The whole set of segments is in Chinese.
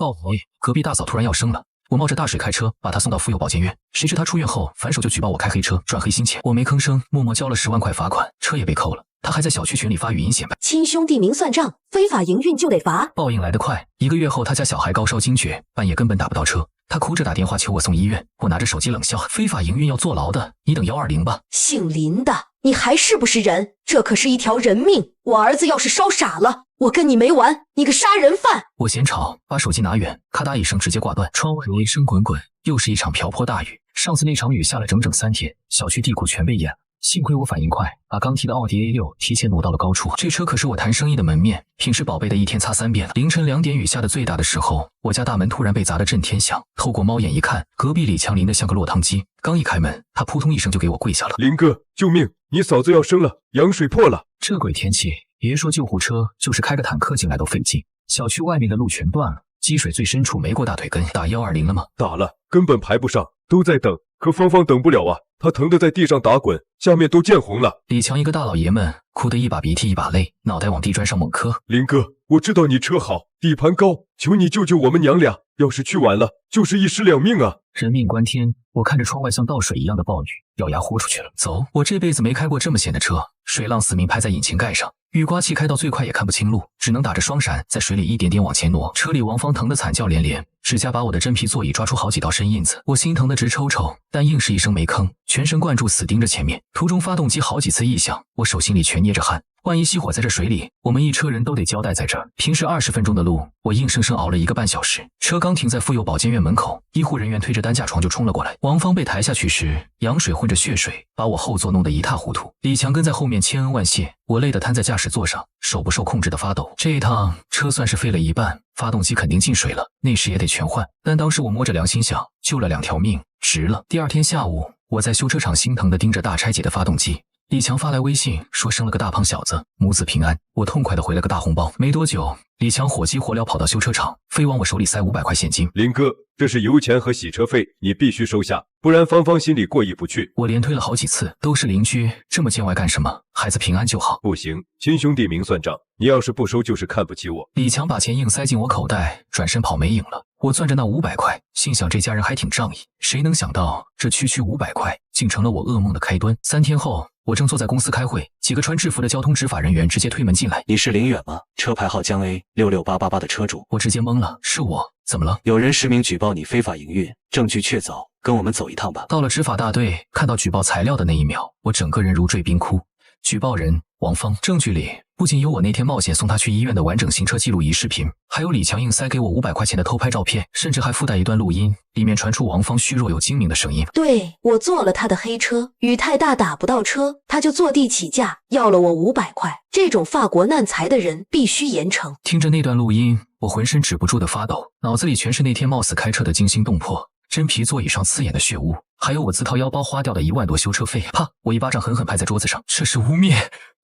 报回，隔壁大嫂突然要生了。我冒着大水开车把她送到妇幼保健院，谁知她出院后反手就举报我开黑车赚黑心钱，我没吭声，默默交了10万块罚款，车也被扣了。他还在小区群里发语音显摆，亲兄弟明算账，非法营运就得罚。报应来得快，1个月后他家小孩高烧惊厥，半夜根本打不到车，他哭着打电话求我送医院，我拿着手机冷笑，非法营运要坐牢的，你等120吧。姓林的，你还是不是人？这可是一条人命，我儿子要是烧傻了，我跟你没完，你个杀人犯！我嫌吵，把手机拿远，咔嗒一声直接挂断，窗外雷声滚滚，又是一场瓢泼大雨。上次那场雨下了整整3天，小区地库全被淹了。幸亏我反应快，把刚提的奥迪 A6 提前挪到了高处。这车可是我谈生意的门面，品质宝贝的一天擦3遍了。凌晨2点雨下的最大的时候，我家大门突然被砸得震天响。透过猫眼一看，隔壁李强淋得像个落汤鸡。刚一开门，他扑通一声就给我跪下了。林哥，救命！你嫂子要生了，羊水破了。这鬼天气，别说救护车，就是开个坦克进来都费劲。小区外面的路全断了，积水最深处没过大腿根。打120了吗？打了，根本排不上，都在等。可芳芳等不了啊，她疼得在地上打滚，下面都见红了。李强一个大老爷们，哭得一把鼻涕一把泪，脑袋往地砖上猛磕。林哥，我知道你车好，底盘高，求你救救我们娘俩，要是去晚了，就是1尸2命啊！人命关天，我看着窗外像倒水一样的暴雨，咬牙豁出去了。走，我这辈子没开过这么险的车，水浪死命拍在引擎盖上，雨刮器开到最快也看不清路，只能打着双闪在水里一点点往前挪。车里王芳疼得惨叫连连，指甲把我的真皮座椅抓出好几道深印子，我心疼得直抽抽，但硬是一声没吭，全神贯注死盯着前面。途中发动机好几次异响，我手心里全捏着汗，万一熄火在这水里，我们一车人都得交代在这儿。平时20分钟的路，我硬生生熬了1个半小时。车刚停在妇幼保健院门口，医护人员推着担架床就冲了过来。王芳被抬下去时，羊水混着血水，把我后座弄得一塌糊涂。李强跟在后面千恩万谢，我累得瘫在驾驶座上，手不受控制的发抖。这一趟车算是废了一半，发动机肯定进水了，内饰也得全换。但当时我摸着良心想，救了2条命，值了。第2天下午，我在修车厂心疼地盯着大拆解的发动机。李强发来微信说生了个大胖小子，母子平安。我痛快地回了个大红包。没多久，李强火急火燎跑到修车厂，非往我手里塞500块现金。林哥，这是油钱和洗车费，你必须收下，不然芳芳心里过意不去。我连推了好几次，都是邻居，这么见外干什么？孩子平安就好。不行，亲兄弟明算账，你要是不收就是看不起我。李强把钱硬塞进我口袋，转身跑没影了。我攥着那500块，心想这家人还挺仗义。谁能想到这区区500块竟成了我噩梦的开端。3天后，我正坐在公司开会，几个穿制服的交通执法人员直接推门进来。你是林远吗？车牌号江 A66888的车主。我直接懵了，是我，怎么了？有人实名举报你非法营运，证据确凿，跟我们走一趟吧。到了执法大队，看到举报材料的那一秒，我整个人如坠冰窟。举报人王芳，证据里不仅有我那天冒险送她去医院的完整行车记录仪视频，还有李强硬塞给我500块钱的偷拍照片，甚至还附带一段录音，里面传出王芳虚弱又精明的声音。对，我坐了他的黑车，雨太大打不到车，他就坐地起价要了我500块。这种法国难财的人必须严惩。听着那段录音，我浑身止不住的发抖，脑子里全是那天冒死开车的惊心动魄，真皮座椅上刺眼的血污，还有我自掏腰包花掉的1万多修车费。啪！我一巴掌狠狠拍在桌子上，这是污蔑！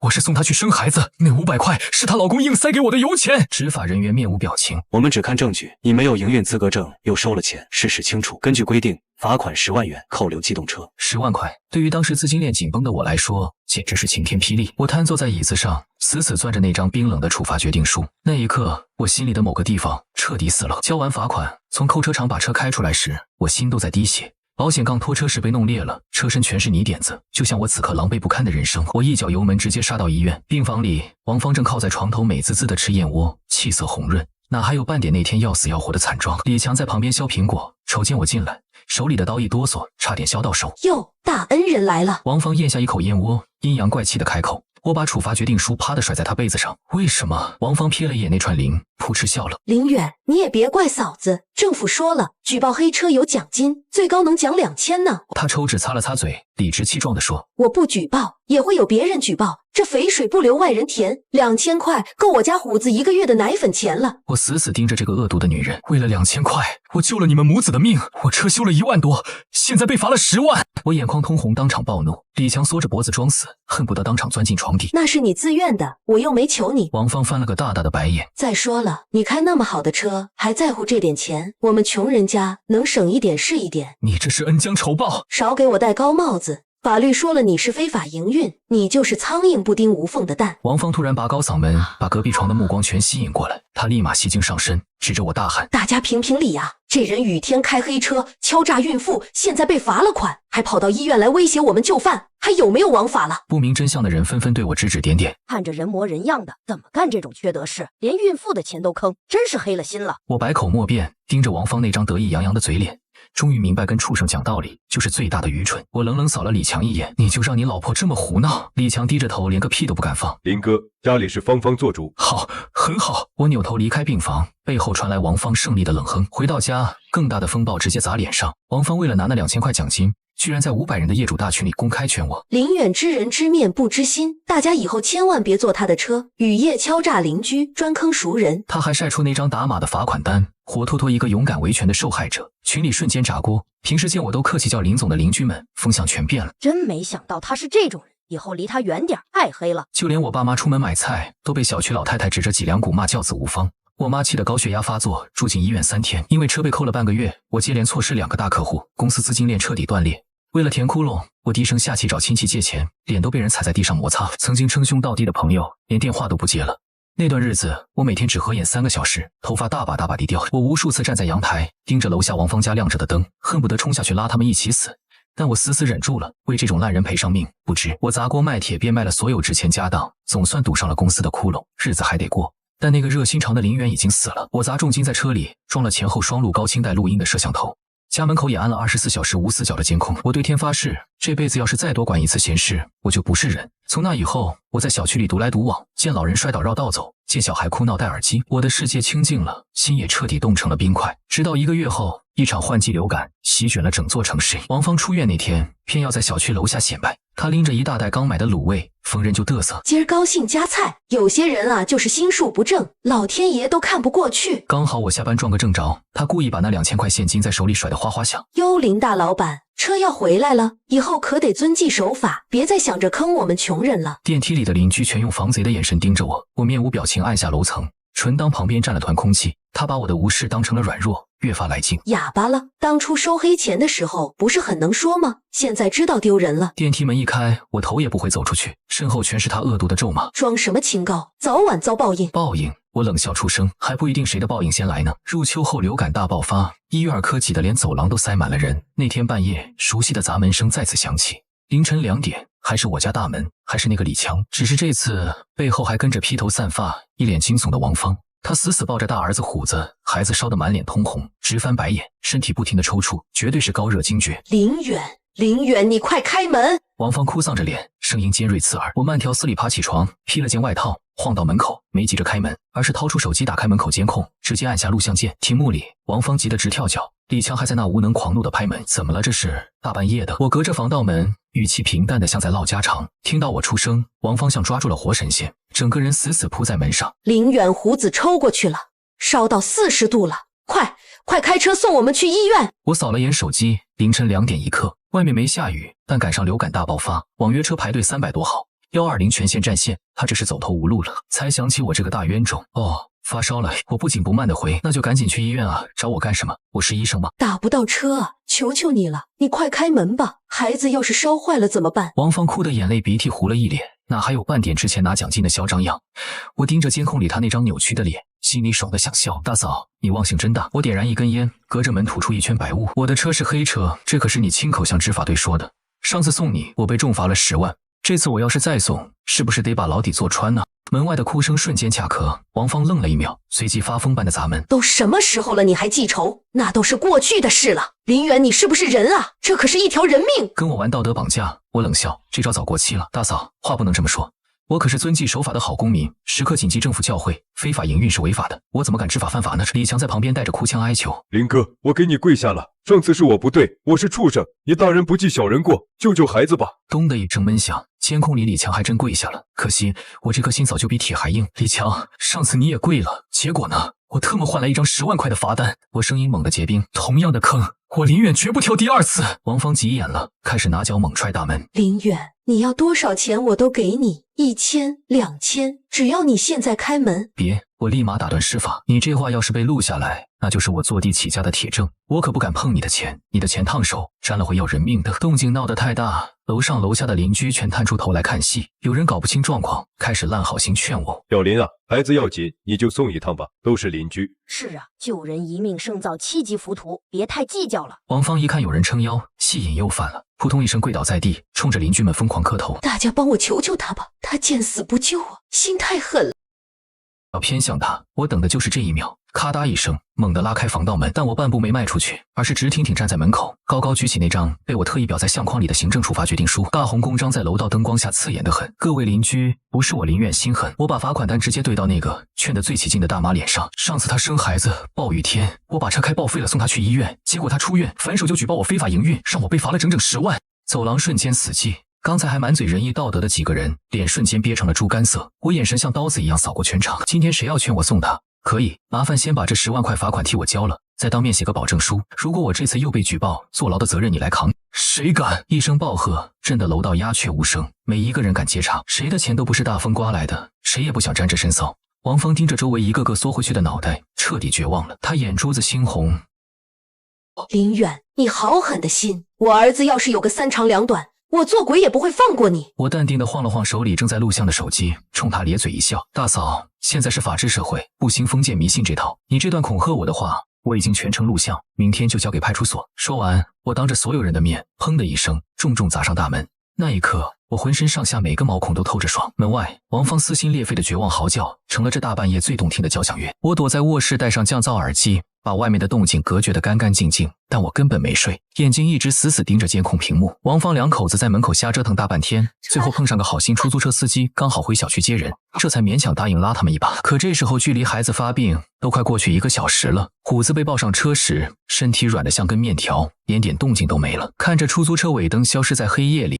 我是送她去生孩子，那500块是她老公硬塞给我的油钱。执法人员面无表情，我们只看证据，你没有营运资格证，又收了钱，事实清楚。根据规定，罚款10万元，扣留机动车。10万块，对于当时资金链紧绷的我来说，简直是晴天霹雳。我瘫坐在椅子上，死死攥着那张冰冷的处罚决定书。那一刻，我心里的某个地方彻底死了。交完罚款，从扣车厂把车开出来时，我心都在滴血。保险杠拖车时被弄裂了，车身全是泥点子，就像我此刻狼狈不堪的人生。我一脚油门直接杀到医院。病房里，王芳正靠在床头美滋滋地吃燕窝，气色红润，哪还有半点那天要死要活的惨状。李强在旁边削苹果，瞅见我进来，手里的刀一哆嗦，差点削到手。哟，大恩人来了。王芳咽下一口燕窝，阴阳怪气地开口。我把处罚决定书啪地甩在他被子上。为什么？王芳瞥了一眼那串铃，扑哧笑了。林远，你也别怪嫂子，政府说了，举报黑车有奖金，最高能奖2000呢。他抽纸擦了擦嘴，理直气壮地说：我不举报，也会有别人举报，这肥水不流外人田，2000块够我家虎子1个月的奶粉钱了。我死死盯着这个恶毒的女人，为了2000块，我救了你们母子的命，我车修了1万多，现在被罚了10万。我眼眶通红，当场暴怒。李强缩着脖子装死，恨不得当场钻进床底。那是你自愿的，我又没求你。王芳翻了个大大的白眼。再说了，你开那么好的车，还在乎这点钱？我们穷人家能省一点是一点。你这是恩将仇报。少给我戴高帽子，法律说了你是非法营运，你就是苍蝇不叮无缝的蛋。王芳突然拔高嗓门，把隔壁床的目光全吸引过来，他立马戏精上身，指着我大喊：大家评评理啊！这人雨天开黑车敲诈孕妇，现在被罚了款，还跑到医院来威胁我们就范，还有没有王法了？不明真相的人纷纷对我指指点点，看着人模人样的，怎么干这种缺德事？连孕妇的钱都坑，真是黑了心了。我百口莫辩，盯着王芳那张得意洋洋的嘴脸，终于明白跟畜生讲道理就是最大的愚蠢。我冷冷扫了李强一眼，你就让你老婆这么胡闹？李强低着头，连个屁都不敢放。林哥，家里是芳芳做主。好，很好。我扭头离开病房，背后传来王芳胜利的冷哼。回到家，更大的风暴直接砸脸上。王芳为了拿那2000块奖金，居然在500人的业主大群里公开劝我。林远知人知面不知心，大家以后千万别坐他的车，雨夜敲诈邻居，专坑熟人。他还晒出那张打码的罚款单，活脱脱一个勇敢维权的受害者。群里瞬间炸锅，平时见我都客气叫林总的邻居们，风向全变了。真没想到他是这种人，以后离他远点，太黑了。就连我爸妈出门买菜，都被小区老太太指着脊梁骨骂教子无方。我妈气得高血压发作，住进医院3天，因为车被扣了半个月。我接连错失2个大客户，公司资金链彻底断裂。为了填窟窿，我低声下气找亲戚借钱，脸都被人踩在地上摩擦。曾经称兄道弟的朋友，连电话都不接了。那段日子，我每天只合眼3个小时，头发大把大把地掉。我无数次站在阳台，盯着楼下王芳家亮着的灯，恨不得冲下去拉他们一起死。但我死死忍住了，为这种烂人赔上命不值。我砸锅卖铁，变卖了所有值钱家当，总算堵上了公司的窟窿，日子还得过。但那个热心肠的林远已经死了。我砸重金在车里装了前后双路高清带录音的摄像头，家门口也安了24小时无死角的监控。我对天发誓，这辈子要是再多管一次闲事，我就不是人。从那以后，我在小区里独来独往，见老人摔倒绕道走，见小孩哭闹戴耳机，我的世界清静了，心也彻底冻成了冰块。直到1个月后，一场换季流感席卷了整座城市。王芳出院那天，偏要在小区楼下显摆，她拎着一大袋刚买的卤味，逢人就嘚瑟。今儿高兴加菜，有些人啊就是心术不正，老天爷都看不过去。刚好我下班撞个正着，她故意把那2000块现金在手里甩得哗哗响。幽灵大老板，车要回来了，以后可得遵纪守法，别再想着坑我们穷人了。电梯里的邻居全用防贼的眼神盯着我，我面无表情按下楼层，纯当旁边站了团空气。他把我的无视当成了软弱，越发来劲。哑巴了，当初收黑钱的时候不是很能说吗？现在知道丢人了。电梯门一开，我头也不回走出去，身后全是他恶毒的咒骂。装什么清高，早晚遭报应。报应？我冷笑出声，还不一定谁的报应先来呢。入秋后流感大爆发，医院儿科挤得连走廊都塞满了人。那天半夜，熟悉的砸门声再次响起。凌晨2点，还是我家大门，还是那个李强，只是这次背后还跟着披头散发、一脸惊悚的王芳。他死死抱着大儿子虎子，孩子烧得满脸通红，直翻白眼，身体不停的抽搐，绝对是高热惊厥。林远，林远，你快开门！王芳哭丧着脸，声音尖锐刺耳。我慢条斯理爬起床，披了件外套，晃到门口，没急着开门，而是掏出手机打开门口监控，直接按下录像键。屏幕里，王芳急得直跳脚，李强还在那无能狂怒的拍门。怎么了这是？大半夜的。我隔着防盗门，语气平淡的像在唠家常。听到我出声，王芳像抓住了活神仙，整个人死死扑在门上。林远，胡子抽过去了，烧到40度了，快开车送我们去医院！我扫了眼手机，凌晨2点1刻，外面没下雨，但赶上流感大爆发，网约车排队300多号，120全线占线，他这是走投无路了。才想起我这个大冤种。哦，发烧了。我不紧不慢的回，那就赶紧去医院啊，找我干什么？我是医生吗？打不到车啊，求求你了，你快开门吧，孩子要是烧坏了怎么办？王芳哭得眼泪鼻涕糊了一脸，哪还有半点之前拿奖金的嚣张样？我盯着监控里他那张扭曲的脸，心里爽得想笑。大嫂，你忘性真大。我点燃一根烟，隔着门吐出一圈白雾。我的车是黑车，这可是你亲口向执法队说的。上次送你，我被重罚了10万，这次我要是再送，是不是得把牢底坐穿呢？门外的哭声瞬间卡壳，王芳愣了1秒，随即发疯般的砸门。都什么时候了，你还记仇？那都是过去的事了。林远，你是不是人啊？这可是一条人命！跟我玩道德绑架，我冷笑，这招早过期了。大嫂，话不能这么说。我可是遵纪守法的好公民，时刻谨记政府教诲，非法营运是违法的，我怎么敢知法犯法呢？李强在旁边带着哭腔哀求。林哥，我给你跪下了，上次是我不对，我是畜生，你大人不计小人过，救救孩子吧。咚的一声闷响，监控里李强还真跪下了，可惜我这颗心早就比铁还硬。李强，上次你也跪了，结果呢？我特么换来一张10万块的罚单。我声音猛地结冰，同样的坑，我林远绝不跳第2次。王芳急眼了，开始拿脚猛踹大门。林远，你要多少钱我都给你，1000、2000，只要你现在开门。别！我立马打断施法，你这话要是被录下来，那就是我坐地起价的铁证。我可不敢碰你的钱，你的钱烫手，沾了会要人命的。动静闹得太大，楼上楼下的邻居全探出头来看戏，有人搞不清状况，开始烂好心劝我。小林啊，孩子要紧，你就送一趟吧，都是邻居。是啊，救人一命胜造7级浮屠，别太计较了。王芳一看有人撑腰，戏瘾又犯了，扑通一声跪倒在地，冲着邻居们疯狂磕头。大家帮我求求他吧，他见死不救啊，心太狠了。要偏向他，我等的就是这一秒。咔嗒一声，猛地拉开防盗门，但我半步没迈出去，而是直挺挺站在门口，高高举起那张被我特意裱在相框里的行政处罚决定书。大红公章在楼道灯光下刺眼得很。各位邻居，不是我林远心狠，我把罚款单直接对到那个劝得最起劲的大妈脸上。上次她生孩子，暴雨天，我把车开报废了送她去医院，结果她出院，反手就举报我非法营运，让我被罚了整整10万。走廊瞬间死寂。刚才还满嘴仁义道德的几个人，脸瞬间憋成了猪肝色。我眼神像刀子一样扫过全场。今天谁要劝我送他？可以，麻烦先把这10万块罚款替我交了，再当面写个保证书。如果我这次又被举报，坐牢的责任你来扛。谁敢？一声暴喝，震得楼道鸦雀无声，没一个人敢接茬。谁的钱都不是大风刮来的，谁也不想沾这身骚。王芳盯着周围一个个缩回去的脑袋，彻底绝望了。他眼珠子猩红。林远，你好狠的心！我儿子要是有个3长2短，我做鬼也不会放过你。我淡定地晃了晃手里正在录像的手机，冲他咧嘴一笑。大嫂，现在是法治社会，不兴封建迷信这套。你这段恐吓我的话，我已经全程录像，明天就交给派出所。说完，我当着所有人的面，砰的一声，重重砸上大门。那一刻，我浑身上下每个毛孔都透着爽。门外，王芳撕心裂肺的绝望嚎叫，成了这大半夜最动听的交响乐。我躲在卧室，戴上降噪耳机，把外面的动静隔绝得干干净净，但我根本没睡，眼睛一直死死盯着监控屏幕。王芳两口子在门口瞎折腾大半天，最后碰上个好心出租车司机刚好回小区接人，这才勉强答应拉他们一把。可这时候距离孩子发病都快过去1个小时了。虎子被抱上车时，身体软得像根面条，连点动静都没了。看着出租车尾灯消失在黑夜里，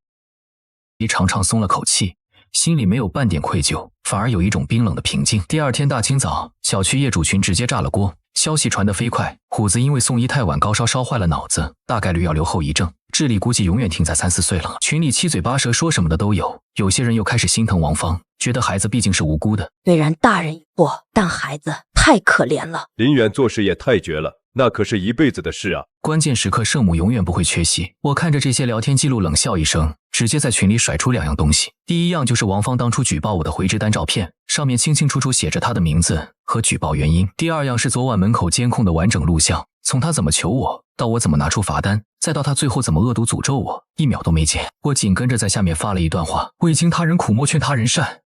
长长松了口气，心里没有半点愧疚，反而有一种冰冷的平静。第二天大清早，小区业主群直接炸了锅。消息传得飞快，虎子因为送医太晚，高烧烧坏了脑子，大概率要留后遗症，智力估计永远停在3、4岁了。群里七嘴八舌说什么的都有，有些人又开始心疼王芳，觉得孩子毕竟是无辜的。虽然大人已过，但孩子太可怜了。林远做事也太绝了，那可是一辈子的事啊！关键时刻，圣母永远不会缺席。我看着这些聊天记录，冷笑一声，直接在群里甩出2样东西。第一样就是王芳当初举报我的回执单照片，上面清清楚楚写着她的名字和举报原因。第二样是昨晚门口监控的完整录像，从她怎么求我，到我怎么拿出罚单，再到她最后怎么恶毒诅咒我，1秒都没减。我紧跟着在下面发了一段话：未经他人苦，莫劝他人善。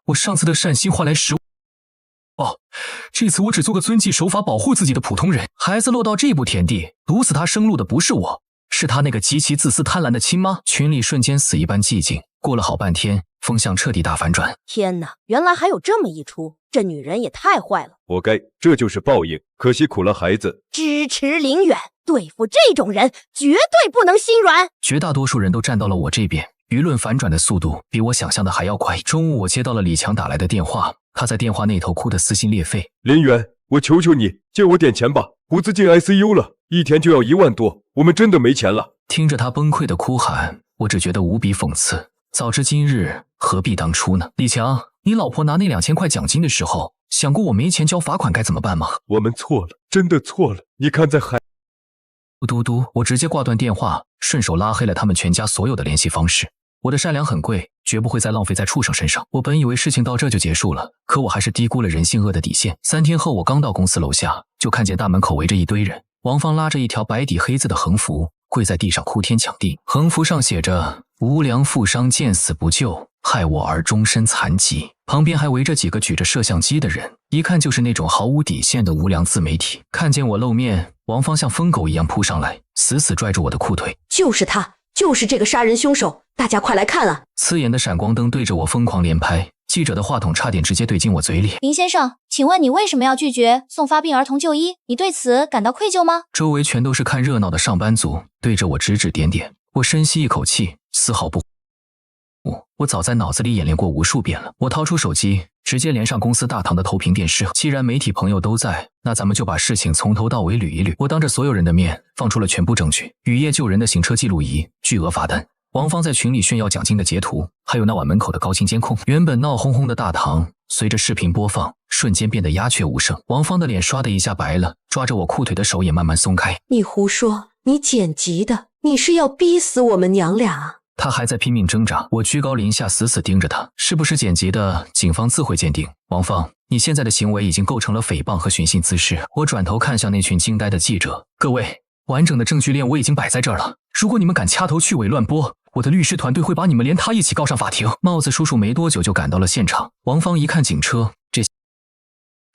我上次的善心换来10这次我只做个遵纪守法保护自己的普通人。孩子落到这步田地，毒死他生路的不是我，是他那个极其自私贪婪的亲妈。群里瞬间死一般寂静，过了好半天，风向彻底大反转。天哪，原来还有这么一出，这女人也太坏了。活该，这就是报应，可惜苦了孩子。支持林远，对付这种人绝对不能心软。绝大多数人都站到了我这边，舆论反转的速度比我想象的还要快。中午我接到了李强打来的电话，他在电话那头哭得撕心裂肺。林远，我求求你，借我点钱吧，虎子进 ICU 了，1天就要1万多，我们真的没钱了。听着他崩溃的哭喊，我只觉得无比讽刺。早知今日，何必当初呢？李强，你老婆拿那2000块奖金的时候，想过我没钱交罚款该怎么办吗？我们错了，真的错了。你看在海……嘟嘟，我直接挂断电话，顺手拉黑了他们全家所有的联系方式。我的善良很贵，绝不会再浪费在畜生身上。我本以为事情到这就结束了，可我还是低估了人性恶的底线。3天后，我刚到公司楼下，就看见大门口围着一堆人。王芳拉着一条白底黑字的横幅，跪在地上哭天抢地。横幅上写着“无良富商见死不救，害我儿终身残疾”。旁边还围着几个举着摄像机的人，一看就是那种毫无底线的无良自媒体。看见我露面，王芳像疯狗一样扑上来，死死拽住我的裤腿。就是他，就是这个杀人凶手，大家快来看啊！刺眼的闪光灯对着我疯狂连拍，记者的话筒差点直接对进我嘴里。林先生，请问你为什么要拒绝送发病儿童就医？你对此感到愧疚吗？周围全都是看热闹的上班族，对着我指指点点。我深吸一口气，丝毫不我早在脑子里演练过无数遍了。我掏出手机，直接连上公司大堂的投屏电视。既然媒体朋友都在，那咱们就把事情从头到尾捋一捋。我当着所有人的面放出了全部证据：雨夜救人的行车记录仪、巨额罚单、王芳在群里炫耀奖金的截图，还有那晚门口的高清监控。原本闹哄哄的大堂，随着视频播放，瞬间变得鸦雀无声。王芳的脸刷的一下白了，抓着我裤腿的手也慢慢松开。你胡说，你剪辑的，你是要逼死我们娘俩啊！他还在拼命挣扎，我居高临下死死盯着他，是不是剪辑的，警方自会鉴定。王芳，你现在的行为已经构成了诽谤和寻衅滋事。我转头看向那群惊呆的记者，各位，完整的证据链我已经摆在这儿了，如果你们敢掐头去尾乱播，我的律师团队会把你们连他一起告上法庭。帽子叔叔没多久就赶到了现场。王芳一看警车，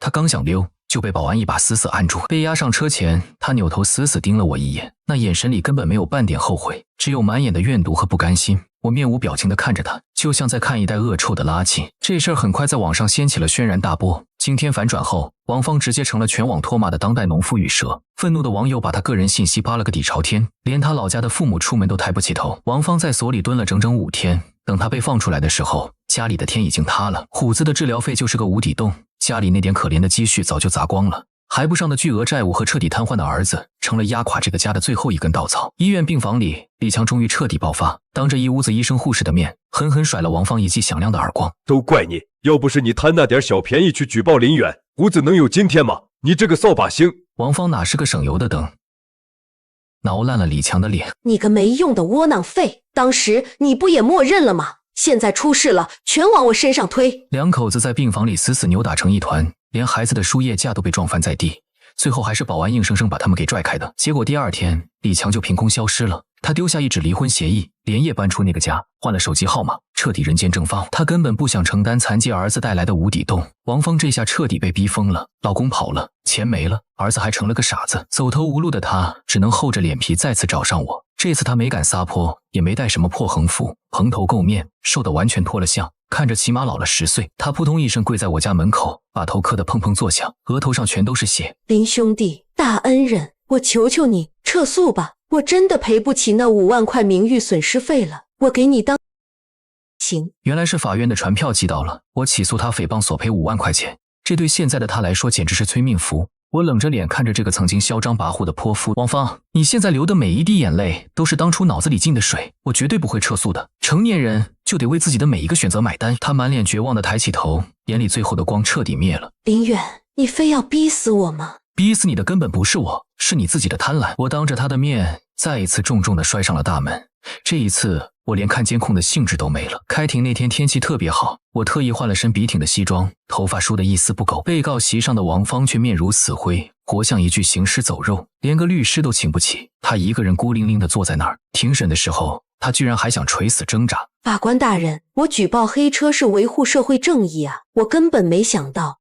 他刚想溜，就被保安一把死死按住。被押上车前，他扭头死死盯了我一眼，那眼神里根本没有半点后悔，只有满眼的怨毒和不甘心。我面无表情地看着他，就像在看一袋恶臭的垃圾。这事儿很快在网上掀起了轩然大波。惊天反转后，王芳直接成了全网唾骂的当代农夫与蛇。愤怒的网友把他个人信息扒了个底朝天，连他老家的父母出门都抬不起头。王芳在所里蹲了整整5天，等他被放出来的时候，家里的天已经塌了。虎子的治疗费就是个无底洞，家里那点可怜的积蓄早就砸光了。还不上的巨额债务和彻底瘫痪的儿子，成了压垮这个家的最后一根稻草。医院病房里，李强终于彻底爆发，当着一屋子医生护士的面，狠狠甩了王芳一记响亮的耳光。都怪你，要不是你贪那点小便宜去举报林远，胡子能有今天吗？你这个扫把星！王芳哪是个省油的灯，挠烂了李强的脸。你个没用的窝囊废，当时你不也默认了吗？现在出事了，全往我身上推。两口子在病房里死死扭打成一团，连孩子的输液架都被撞翻在地，最后还是保安硬生生把他们给拽开的。结果第2天，李强就凭空消失了。他丢下一纸离婚协议，连夜搬出那个家，换了手机号码，彻底人间蒸发。他根本不想承担残疾儿子带来的无底洞。王芳这下彻底被逼疯了，老公跑了，钱没了，儿子还成了个傻子。走投无路的他只能厚着脸皮再次找上我。这次他没敢撒泼，也没带什么破横幅，蓬头垢面，瘦得完全脱了相，看着起码老了10岁。他扑通一声跪在我家门口，把头磕得砰砰作响，额头上全都是血。林兄弟，大恩人，我求求你撤诉吧，我真的赔不起那5万块名誉损失费了，我给你当行。原来是法院的传票寄到了，我起诉他诽谤索赔5万块钱，这对现在的他来说简直是催命符。我冷着脸看着这个曾经嚣张跋扈的泼妇。王芳，你现在流的每一滴眼泪都是当初脑子里进的水，我绝对不会撤诉的。成年人就得为自己的每一个选择买单。他满脸绝望地抬起头，眼里最后的光彻底灭了。林远，你非要逼死我吗？逼死你的根本不是我，是你自己的贪婪。我当着他的面再一次重重地摔上了大门。这一次我连看监控的兴致都没了。开庭那天天气特别好，我特意换了身笔挺的西装，头发梳得一丝不苟。被告席上的王芳却面如死灰，活像一具行尸走肉，连个律师都请不起。他一个人孤零零地坐在那儿。庭审的时候，他居然还想垂死挣扎。法官大人，我举报黑车是维护社会正义啊，我根本没想到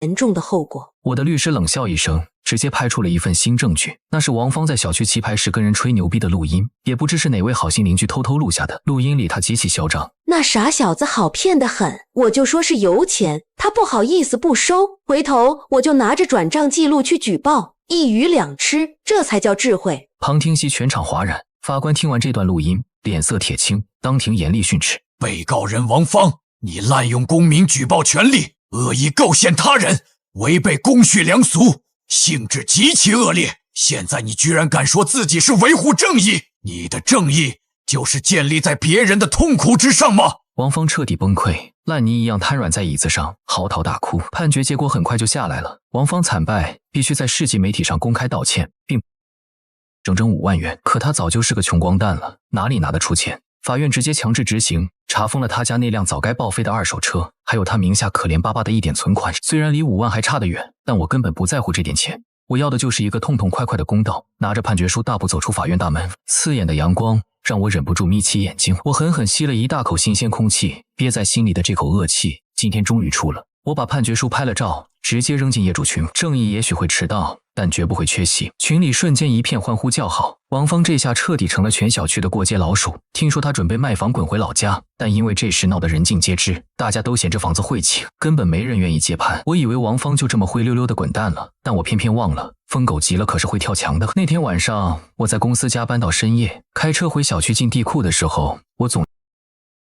严重的后果。我的律师冷笑一声，直接拍出了一份新证据，那是王芳在小区棋牌室跟人吹牛逼的录音，也不知是哪位好心邻居偷偷录下的。录音里他极其嚣张，那傻小子好骗得很，我就说是油钱，他不好意思不收，回头我就拿着转账记录去举报，一鱼两吃，这才叫智慧。旁听席全场哗然，法官听完这段录音，脸色铁青，当庭严厉训斥：被告人王芳，你滥用公民举报权利，恶意构陷他人，违背公序良俗，性质极其恶劣。现在你居然敢说自己是维护正义，你的正义就是建立在别人的痛苦之上吗？王芳彻底崩溃，烂泥一样瘫软在椅子上，嚎啕大哭。判决结果很快就下来了，王芳惨败，必须在世纪媒体上公开道歉，并整整5万元。可他早就是个穷光蛋了，哪里拿得出钱？法院直接强制执行，查封了他家那辆早该报废的2手车，还有他名下可怜巴巴的一点存款。虽然离5万还差得远，但我根本不在乎这点钱，我要的就是一个痛痛快快的公道。拿着判决书大步走出法院大门，刺眼的阳光让我忍不住眯起眼睛。我狠狠吸了一大口新鲜空气，憋在心里的这口恶气今天终于出了。我把判决书拍了照，直接扔进业主群。正义也许会迟到，但绝不会缺席。群里瞬间一片欢呼叫好。王芳这下彻底成了全小区的过街老鼠。听说他准备卖房滚回老家，但因为这事闹得人尽皆知，大家都嫌这房子晦气，根本没人愿意接盘。我以为王芳就这么灰溜溜的滚蛋了，但我偏偏忘了，疯狗急了可是会跳墙的。那天晚上我在公司加班到深夜，开车回小区进地库的时候，我总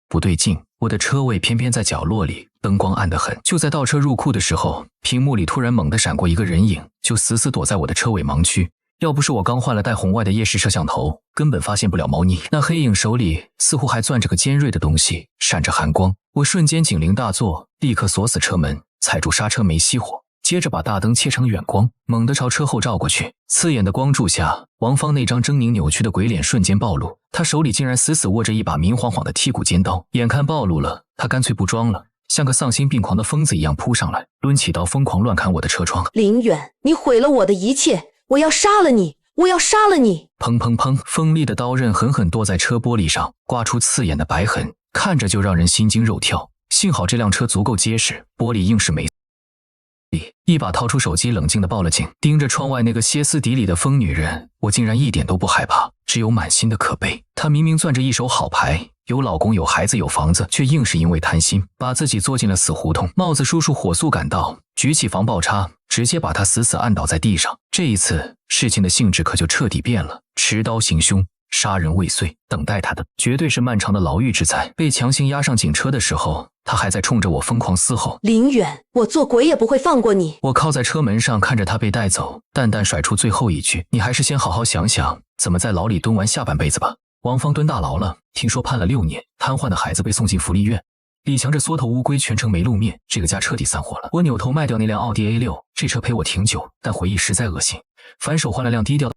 不对劲，我的车位偏偏在角落里，灯光暗得很。就在倒车入库的时候，屏幕里突然猛地闪过一个人影，就死死躲在我的车尾盲区。要不是我刚换了带红外的夜视摄像头，根本发现不了猫腻。那黑影手里似乎还攥着个尖锐的东西，闪着寒光。我瞬间警铃大作，立刻锁死车门，踩住刹车没熄火，接着把大灯切成远光，猛地朝车后照过去。刺眼的光柱下，王芳那张狰狞扭曲的鬼脸瞬间暴露，他手里竟然死死握着一把明晃晃的剔骨尖刀。眼看暴露了，他干脆不装了，像个丧心病狂的疯子一样扑上来，抡起刀疯狂乱砍我的车窗。林远，你毁了我的一切，我要杀了你！我要杀了你！砰砰砰，锋利的刀刃狠狠剁在车玻璃上，刮出刺眼的白痕，看着就让人心惊肉跳。幸好这辆车足够结实，玻璃硬是没一把掏出手机，冷静地报了警。盯着窗外那个歇斯底里的疯女人，我竟然一点都不害怕，只有满心的可悲。她明明攥着一手好牌，有老公有孩子有房子，却硬是因为贪心把自己作进了死胡同。帽子叔叔火速赶到，举起防爆叉，直接把她死死按倒在地上。这一次事情的性质可就彻底变了，持刀行凶，杀人未遂，等待他的绝对是漫长的牢狱之灾。被强行押上警车的时候，他还在冲着我疯狂嘶吼：林远，我做鬼也不会放过你！我靠在车门上看着他被带走，淡淡甩出最后一句：你还是先好好想想怎么在牢里蹲完下半辈子吧。王芳蹲大牢了，听说判了6年，瘫痪的孩子被送进福利院。李强这缩头乌龟全程没露面，这个家彻底散伙了。我扭头卖掉那辆奥迪 A6，这车陪我挺久，但回忆实在恶心，反手换了辆低调的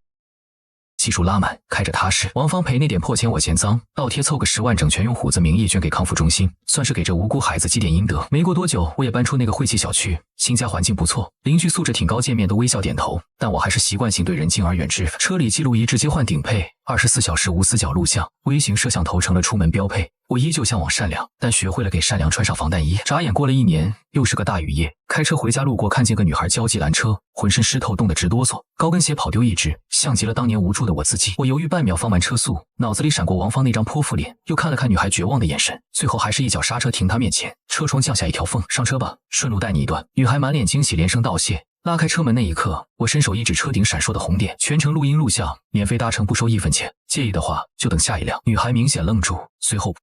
系数拉满，开着踏实。王芳赔那点破钱我嫌脏，倒贴凑个10万，整全用虎子名义捐给康复中心，算是给这无辜孩子积点阴德。没过多久，我也搬出那个晦气小区，新家环境不错，邻居素质挺高，见面都微笑点头，但我还是习惯性对人敬而远之。车里记录仪直接换顶配，24小时无死角录像，微型摄像头成了出门标配。我依旧向往善良，但学会了给善良穿上防弹衣。眨眼过了1年，又是个大雨夜，开车回家路过，看见个女孩焦急拦车，浑身湿透，冻得直哆嗦，高跟鞋跑丢一只，像极了当年无助的我自己。我犹豫半秒，放慢车速，脑子里闪过王芳那张泼妇脸，又看了看女孩绝望的眼神，最后还是一脚刹车停她面前，车窗降下一条缝：上车吧，顺路带你一段。女孩满脸惊喜，连声道谢。拉开车门那一刻，我伸手一指车顶闪烁的红点，全程录音录像，免费搭乘不收1分钱，介意的话就等下一辆。女孩明显愣住，随后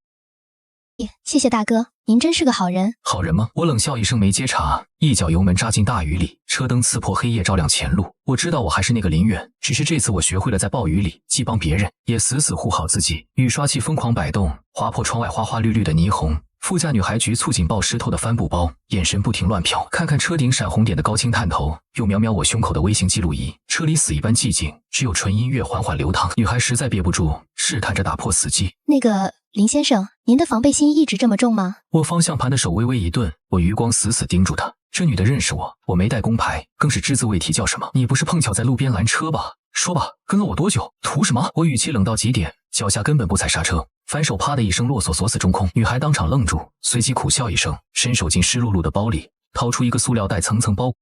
谢谢大哥，您真是个好人。好人吗？我冷笑一声没接茬，一脚油门扎进大雨里，车灯刺破黑夜，照亮前路。我知道我还是那个林远，只是这次我学会了在暴雨里既帮别人，也死死护好自己。雨刷器疯狂摆动，划破窗外花花绿绿的霓虹。副驾女孩局促紧抱湿透的帆布包，眼神不停乱瞟，看看车顶闪红点的高清探头，又瞄瞄我胸口的微型记录仪。车里死一般寂静，只有纯音乐缓缓流淌。女孩实在憋不住，试探着打破死寂。那个林先生，您的防备心一直这么重吗？握方向盘的手微微一顿，我余光死死盯住她。这女的认识我，我没带工牌，更是只字未提叫什么。你不是碰巧在路边拦车吧？说吧，跟了我多久？图什么？我语气冷到极点，脚下根本不踩刹车，反手啪的一声落锁，锁死中空。女孩当场愣住，随即苦笑一声，伸手进湿漉漉的包里掏出一个塑料袋，层层包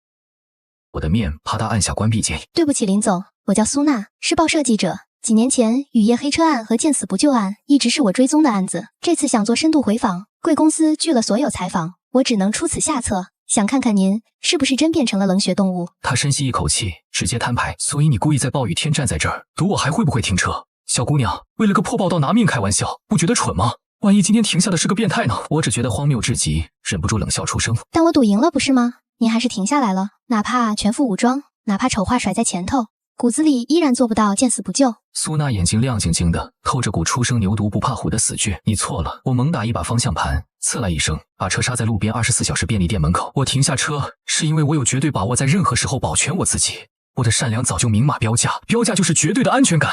我的面，啪嗒按下关闭键。对不起林总，我叫苏娜，是报社记者。几年前雨夜黑车案和见死不救案一直是我追踪的案子，这次想做深度回访，贵公司拒了所有采访，我只能出此下策，想看看您是不是真变成了冷血动物。他深吸一口气，直接摊牌。所以你故意在暴雨天站在这儿，赌我还会不会停车？小姑娘，为了个破报道拿命开玩笑，不觉得蠢吗？万一今天停下的是个变态呢？我只觉得荒谬至极，忍不住冷笑出声。但我赌赢了不是吗？您还是停下来了，哪怕全副武装，哪怕丑话甩在前头，骨子里依然做不到见死不救。苏娜眼睛亮晶晶的，透着股初生牛犊不怕虎的死倔。你错了。我猛打一把方向盘，刺啦一声，把车刹在路边24小时便利店门口。我停下车，是因为我有绝对把握在任何时候保全我自己。我的善良早就明码标价，标价就是绝对的安全感。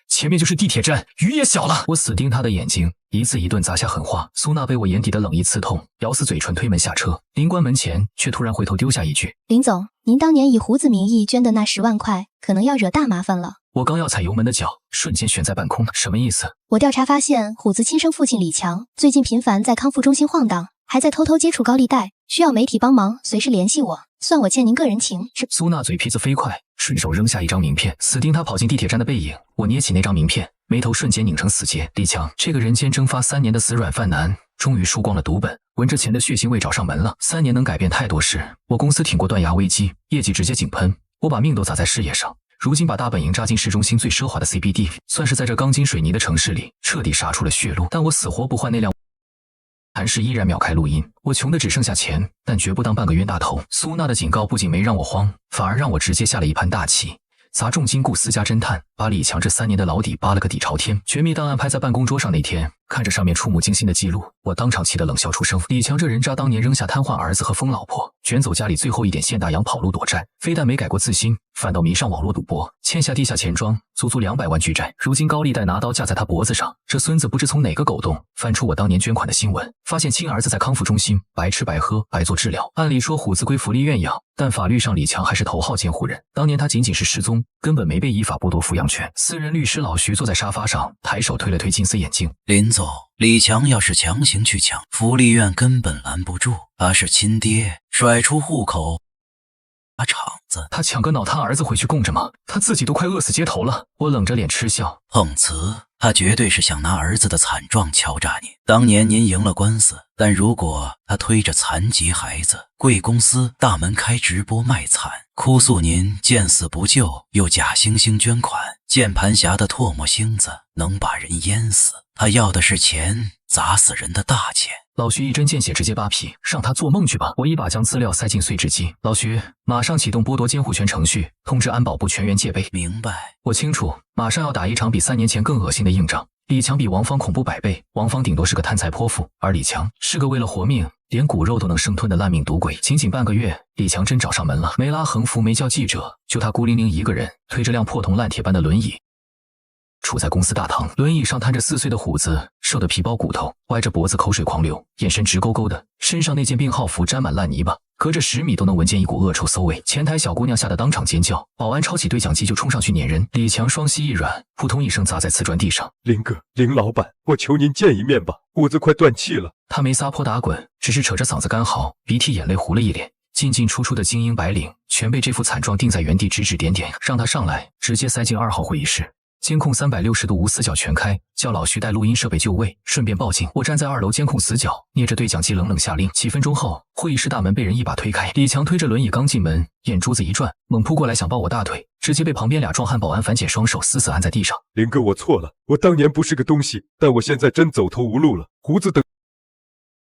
前面就是地铁站，雨也小了。我死盯他的眼睛，一字一顿砸下狠话。苏娜被我眼底的冷意刺痛，咬死嘴唇推门下车。临关门前，却突然回头丢下一句：林总，您当年以胡子名义捐的那10万块，可能要惹大麻烦了。我刚要踩油门的脚，瞬间悬在半空。什么意思？我调查发现，虎子亲生父亲李强最近频繁在康复中心晃荡，还在偷偷接触高利贷，需要媒体帮忙，随时联系我，算我欠您个人情。苏娜嘴皮子飞快，顺手扔下一张名片，死盯他跑进地铁站的背影。我捏起那张名片，眉头瞬间拧成死结。李强，这个人间蒸发3年的死软饭男，终于输光了赌本，闻着钱的血腥味找上门了。3年能改变太多事，我公司挺过断崖危机，业绩直接井喷，我把命都砸在事业上。如今把大本营扎进市中心最奢华的 CBD， 算是在这钢筋水泥的城市里彻底杀出了血路。但我死活不换那辆韩氏依然秒开录音。我穷的只剩下钱，但绝不当半个冤大头。苏娜的警告不仅没让我慌，反而让我直接下了一盘大棋，砸重金雇私家侦探，把李强这3年的牢底扒了个底朝天。绝密档案拍在办公桌上那天，看着上面触目惊心的记录，我当场气得冷笑出声。李强这人渣当年扔下瘫痪儿子和疯老婆，卷走家里最后一点现大洋跑路躲债，非但没改过自新，反倒迷上网络赌博，欠下地下钱庄足200万巨债。如今高利贷拿刀架在他脖子上，这孙子不知从哪个狗洞翻出我当年捐款的新闻，发现亲儿子在康复中心白吃白喝白做治疗。按理说虎子归福利院养，但法律上李强还是头号监护人。当年他仅仅是失踪，根本没被依法剥夺抚养权。私人律师老徐坐在沙发上，抬手推了推金丝眼镜。林总，李强要是强行去抢，福利院根本拦不住。他是亲爹，甩出户口打场子。他抢个脑瘫儿子回去供着吗？他自己都快饿死街头了。我冷着脸嗤笑。碰瓷，他绝对是想拿儿子的惨状敲诈你。当年您赢了官司，但如果他推着残疾孩子，贵公司大门开直播卖惨，哭诉您见死不救，又假惺惺捐款，键盘侠的唾沫星子能把人淹死。他要的是钱，砸死人的大钱。老徐一针见血，直接扒皮，让他做梦去吧！我一把将资料塞进碎纸机。老徐，马上启动剥夺监护权程序，通知安保部全员戒备。明白。我清楚，马上要打一场比3年前更恶心的硬仗。李强比王芳恐怖100倍，王芳顶多是个贪财泼妇，而李强是个为了活命连骨肉都能生吞的烂命赌鬼。仅仅半个月，李强真找上门了，没拉横幅，没叫记者，就他孤零零一个人推着辆破铜烂铁般的轮椅，处在公司大堂，轮椅上瘫着4岁的虎子，瘦得皮包骨头，歪着脖子口水狂流，眼神直勾勾的，身上那件病号服沾满烂泥巴，隔着10米都能闻见一股恶臭馊味。前台小姑娘吓得当场尖叫，保安抄起对讲机就冲上去撵人。李强双膝一软，扑通一声砸在瓷砖地上。林哥，林老板，我求您见一面吧，虎子快断气了。他没撒泼打滚，只是扯着嗓子干嚎，鼻涕眼泪糊了一脸。进进出出的精英白领全被这副惨状定在原地，指指点点，让他上来，直接塞进2号会议室。监控360度无死角全开，叫老徐带录音设备就位，顺便报警。我站在2楼监控死角，捏着对讲机冷冷下令。几分钟后，会议室大门被人一把推开，李强推着轮椅刚进门，眼珠子一转，猛扑过来想抱我大腿，直接被旁边2壮汉保安反剪双手，死死按在地上。林哥，我错了，我当年不是个东西，但我现在真走投无路了。胡子等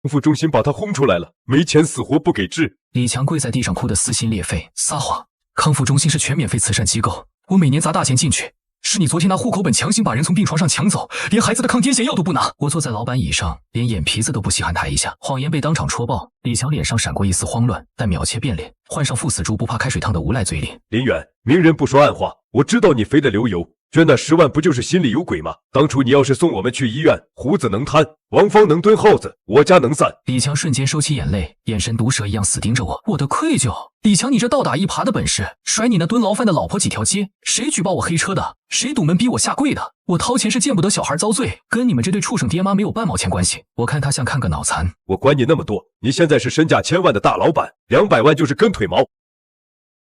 康复中心把他轰出来了，没钱死活不给治。李强跪在地上哭得撕心裂肺，撒谎！康复中心是全免费慈善机构，我每年砸大钱进去。是你昨天拿户口本强行把人从病床上抢走，连孩子的抗癫痫药都不拿。我坐在老板椅上，连眼皮子都不稀罕抬一下，谎言被当场戳爆。李强脸上闪过一丝慌乱，但秒切变脸，换上赴死猪不怕开水烫的无赖嘴脸。林远，明人不说暗话，我知道你肥得流油，捐那10万不就是心里有鬼吗？当初你要是送我们去医院，胡子能瘫，王芳能蹲耗子，我家能散。李强瞬间收起眼泪，眼神毒蛇一样死盯着我。我的愧疚，李强，你这倒打一耙的本事，甩你那蹲牢饭的老婆几条街？谁举报我黑车的？谁堵门逼我下跪的？我掏钱是见不得小孩遭罪，跟你们这对畜生爹妈没有半毛钱关系。我看他像看个脑残。我管你那么多，你现在是身价1000万的大老板，200万就是跟腿毛。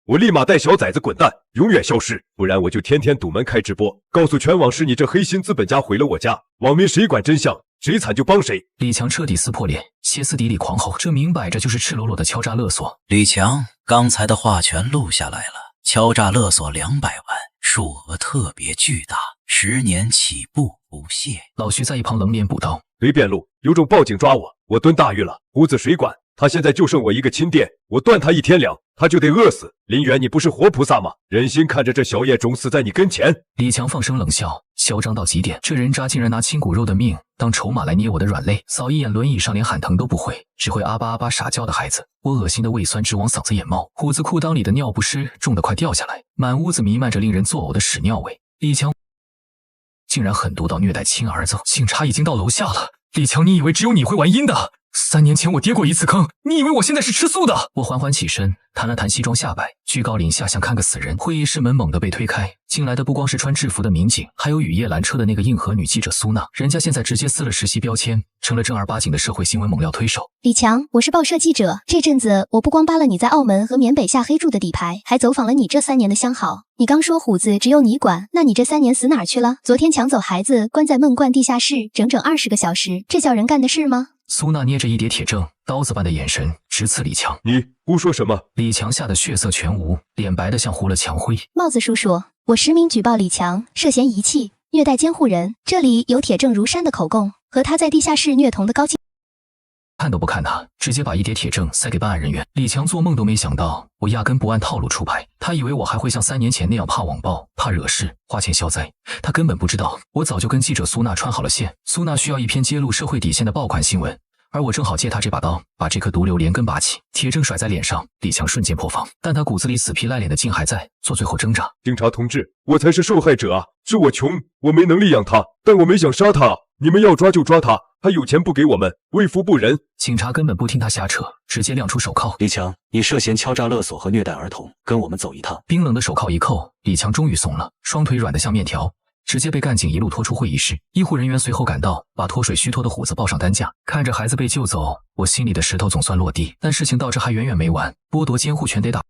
我立马带小崽子滚蛋，永远消失，不然我就天天堵门开直播，告诉全网是你这黑心资本家毁了我家，网民谁管真相，谁惨就帮谁。李强彻底撕破脸，歇斯底里狂吼，这明摆着就是赤裸裸的敲诈勒索。李强，刚才的话全录下来了，敲诈勒索200万，数额特别巨大，10年起步，不谢。老徐在一旁冷脸补刀，随便录，有种报警抓我，我蹲大狱了，胡子谁管？他现在就剩我一个亲爹，我断他1天粮，他就得饿死。林远，你不是活菩萨吗？忍心看着这小叶种死在你跟前？李强放声冷笑，嚣张到极点。这人渣竟然拿亲骨肉的命当筹码来捏我的软肋，扫一眼轮椅上连喊疼都不会，只会啊吧啊吧傻叫的孩子。我恶心的胃酸直往嗓子眼冒，胡子裤裆里的尿不湿重得快掉下来，满屋子弥漫着令人作呕的屎尿味。李强竟然狠毒到虐待亲儿子，警察已经到楼下了。李强，你以为只有你会玩阴的？3年前我跌过一次坑，你以为我现在是吃素的？我缓缓起身，弹了弹西装下摆，居高临下像看个死人。会议室门猛地被推开，进来的不光是穿制服的民警，还有雨夜拦车的那个硬核女记者苏娜。人家现在直接撕了实习标签，成了正儿八经的社会新闻猛料推手。李强，我是报社记者，这阵子我不光扒了你在澳门和缅北下黑住的底牌，还走访了你这3年的相好。你刚说虎子只有你管，那你这3年死哪儿去了？昨天抢走孩子，关在梦幻地下室整整20个小时，这叫人干的事吗？苏娜捏着一叠铁证，刀子般的眼神直刺李强。你胡说什么？李强吓得血色全无，脸白得像糊了墙灰。帽子叔叔，我实名举报李强涉嫌遗弃、虐待监护人，这里有铁证如山的口供和他在地下室虐童的高清。看都不看他，直接把一叠铁证塞给办案人员。李强做梦都没想到，我压根不按套路出牌。他以为我还会像3年前那样怕网暴、怕惹事、花钱消灾。他根本不知道，我早就跟记者苏娜穿好了线。苏娜需要一篇揭露社会底线的爆款新闻，而我正好借他这把刀，把这颗毒瘤连根拔起。铁证甩在脸上，李强瞬间破防，但他骨子里死皮赖脸的劲还在，做最后挣扎。警察同志，我才是受害者啊！是我穷，我没能力养他，但我没想杀他。你们要抓就抓他，他有钱不给我们，为富不仁。警察根本不听他瞎扯，直接亮出手铐。李强，你涉嫌敲诈勒索和虐待儿童，跟我们走一趟。冰冷的手铐一扣，李强终于松了，双腿软得像面条，直接被干警一路拖出会议室。医护人员随后赶到，把脱水虚脱的虎子抱上担架。看着孩子被救走，我心里的石头总算落地。但事情到这还远远没完，剥夺监护权得打。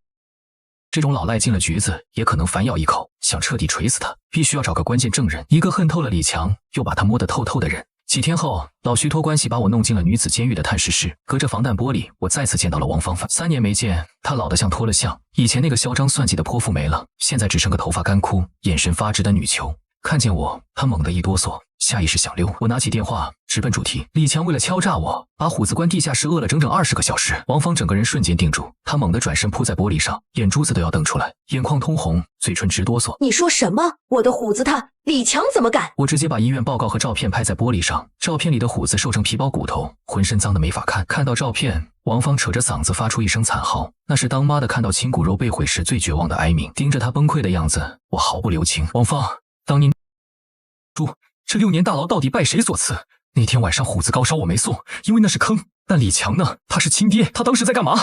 这种老赖进了局子，也可能反咬一口，想彻底锤死他，必须要找个关键证人，一个恨透了李强，又把他摸得透透的人。几天后，老徐托关系把我弄进了女子监狱的探视室，隔着防弹玻璃，我再次见到了王芳芳。3年没见，她老得像脱了相，以前那个嚣张算计的泼妇没了，现在只剩个头发干枯、眼神发直的女囚。看见我，她猛地一哆嗦，下意识想溜。我拿起电话，直奔主题。李强为了敲诈我，把虎子关地下室饿了整整20个小时。王芳整个人瞬间定住，她猛地转身扑在玻璃上，眼珠子都要瞪出来，眼眶通红，嘴唇直哆嗦。你说什么？我的虎子他李强怎么敢？我直接把医院报告和照片拍在玻璃上，照片里的虎子瘦成皮包骨头，浑身脏得没法看。看到照片，王芳扯着嗓子发出一声惨嚎，那是当妈的看到亲骨肉被毁时最绝望的哀鸣。盯着她崩溃的样子，我毫不留情。王芳，当年这6年大牢到底拜谁所赐？那天晚上虎子高烧我没送，因为那是坑。但李强呢？他是亲爹，他当时在干嘛？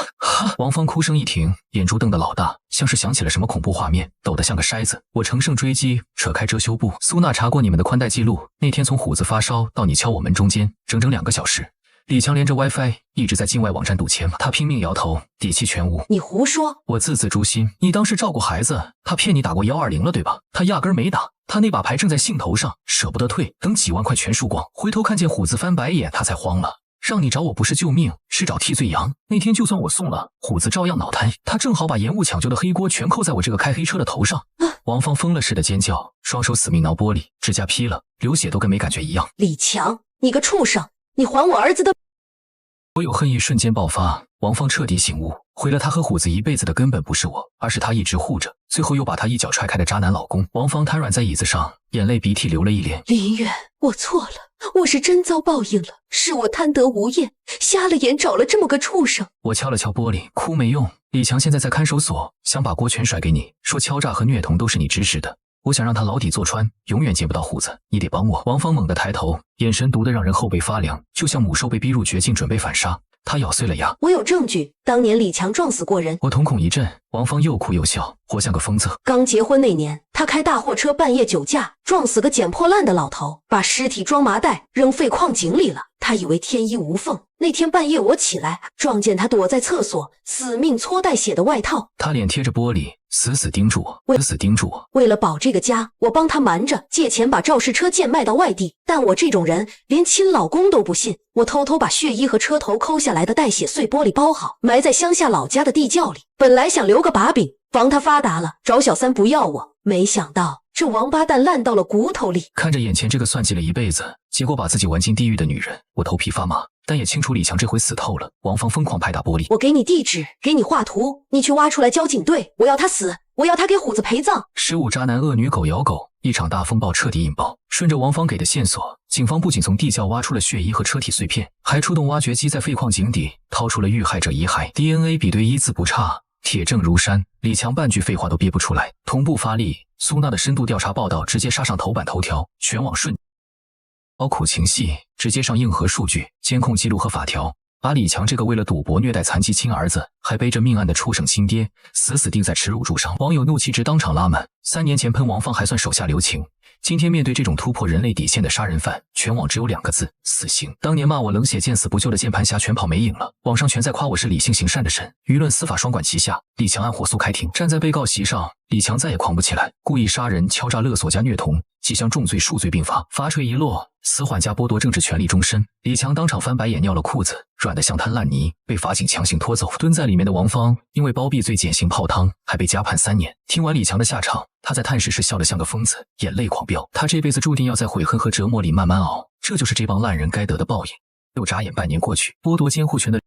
王芳哭声一停，眼珠瞪得老大，像是想起了什么恐怖画面，抖得像个筛子。我乘胜追击，扯开遮羞布。苏娜查过你们的宽带记录，那天从虎子发烧到你敲我门中间，整整2个小时。李强连着 WiFi 一直在境外网站赌钱，他拼命摇头，底气全无。你胡说！我字字诛心。你当时照顾孩子，他骗你打过120了对吧？他压根没打，他那把牌正在兴头上，舍不得退，等几万块全输光。回头看见虎子翻白眼，他才慌了。让你找我不是救命，是找替罪羊。那天就算我送了，虎子照样脑瘫。他正好把延误抢救的黑锅全扣在我这个开黑车的头上。王芳疯了似的尖叫，双手死命挠玻璃，指甲劈了，流血都跟没感觉一样。李强，你个畜生！你还我儿子的！我有恨意瞬间爆发，王芳彻底醒悟，毁了他和虎子一辈子的根本不是我，而是他一直护着，最后又把他一脚踹开的渣男老公。王芳瘫软在椅子上，眼泪鼻涕流了一脸。林远，我错了，我是真遭报应了，是我贪得无厌，瞎了眼找了这么个畜生。我敲了敲玻璃，哭没用。李强现在在看守所，想把锅全甩给你，说敲诈和虐童都是你指使的。我想让他牢底坐穿，永远见不到虎子，你得帮我。王芳猛地抬头，眼神毒得让人后背发凉，就像母兽被逼入绝境准备反杀。他咬碎了牙。我有证据，当年李强撞死过人。我瞳孔一震，王芳又哭又笑，活像个疯子。刚结婚那年，他开大货车半夜酒驾，撞死个捡破烂的老头，把尸体装麻袋扔废矿井里了。他以为天衣无缝。那天半夜我起来，撞见他躲在厕所，死命搓带血的外套。他脸贴着玻璃，死死盯住我，死死盯住我。为了保这个家，我帮他瞒着借钱把肇事车贱卖到外地。但我这种人连亲老公都不信，我偷偷把血衣和车头抠下来的带血碎玻璃包好，埋在乡下老家的地窖里。本来想留个把柄，防他发达了找小三不要我，没想到这王八蛋烂到了骨头里。看着眼前这个算计了一辈子，结果把自己玩进地狱的女人，我头皮发麻，但也清楚李强这回死透了。王芳疯狂拍打玻璃，我给你地址，给你画图，你去挖出来交警队，我要他死，我要他给虎子陪葬。15渣男恶女狗咬狗，一场大风暴彻底引爆。顺着王芳给的线索，警方不仅从地窖挖出了血衣和车体碎片，还出动挖掘机在废矿井底掏出了遇害者遗骸， DNA 比对一字不差，铁证如山。李强半句废话都憋不出来，同步发力。苏娜的深度调查报道直接杀上头版头条，全网瞬苦情戏，直接上硬核数据、监控记录和法条，把李强这个为了赌博虐待残疾亲儿子，还背着命案的畜生亲爹，死死钉在耻辱柱上。网友怒气值当场拉满。3年前喷王芳还算手下留情，今天面对这种突破人类底线的杀人犯，全网只有2个字：死刑。当年骂我冷血见死不救的键盘侠全跑没影了，网上全在夸我是理性行善的神，舆论司法双管齐下。李强案火速开庭，站在被告席上，李强再也狂不起来，故意杀人、敲诈勒索加虐童几项重罪数罪并罚，罚锤一落，死缓加剥夺政治权利终身。李强当场翻白眼尿了裤子，软得像滩烂泥，被法警强行拖走。蹲在里面的王芳因为包庇罪减刑泡汤，还被加判3年。听完李强的下场，他在探视室笑得像个疯子，眼泪狂飙。他这辈子注定要在悔恨和折磨里慢慢熬，这就是这帮烂人该得的报应。又眨眼半年过去，剥夺监护权的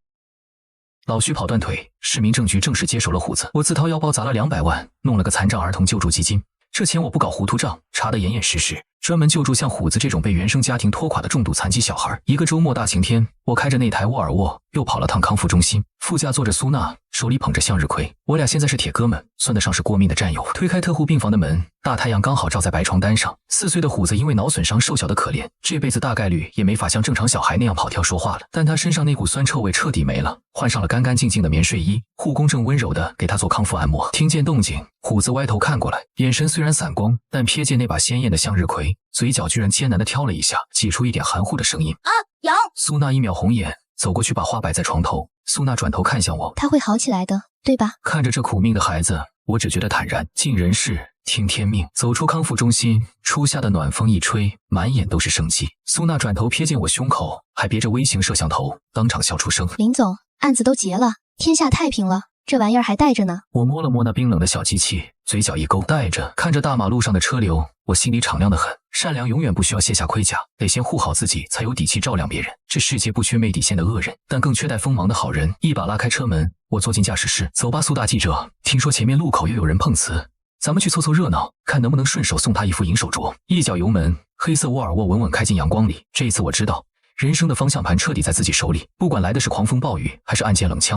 老徐跑断腿，市民政局正式接手了虎子。我自掏腰包砸了200万，弄了个残障儿童救助基金。这钱我不搞糊涂账，查得严严实实，专门救助像虎子这种被原生家庭拖垮的重度残疾小孩。一个周末大晴天，我开着那台沃尔沃又跑了趟康复中心，副驾坐着苏娜，手里捧着向日葵。我俩现在是铁哥们，算得上是过命的战友。推开特护病房的门，大太阳刚好照在白床单上。4岁的虎子因为脑损伤瘦小的可怜，这辈子大概率也没法像正常小孩那样跑跳说话了。但他身上那股酸臭味彻底没了，换上了干干净净的棉睡衣。护工正温柔地给他做康复按摩。听见动静，虎子歪头看过来，眼神虽然散光，但瞥见那把鲜艳的向日葵，嘴角居然艰难地挑了一下，挤出一点含糊的声音：“啊，痒！”苏娜一秒红眼，走过去把花摆在床头。苏娜转头看向我：“他会好起来的，对吧？”看着这苦命的孩子，我只觉得坦然。尽人事，听天命。走出康复中心，初夏的暖风一吹，满眼都是生机。苏娜转头瞥见我胸口还别着微型摄像头，当场笑出声：“林总，案子都结了，天下太平了。这玩意儿还带着呢。”我摸了摸那冰冷的小机器，嘴角一勾，带着。看着大马路上的车流，我心里敞亮得很。善良永远不需要卸下盔甲，得先护好自己，才有底气照亮别人。这世界不缺没底线的恶人，但更缺带锋芒的好人。一把拉开车门，我坐进驾驶室。走吧，苏大记者，听说前面路口又有人碰瓷，咱们去凑凑热闹，看能不能顺手送他一副银手镯。一脚油门，黑色沃尔沃稳稳开进阳光里。这一次我知道，人生的方向盘彻底在自己手里，不管来的是狂风暴雨，还是暗箭冷枪。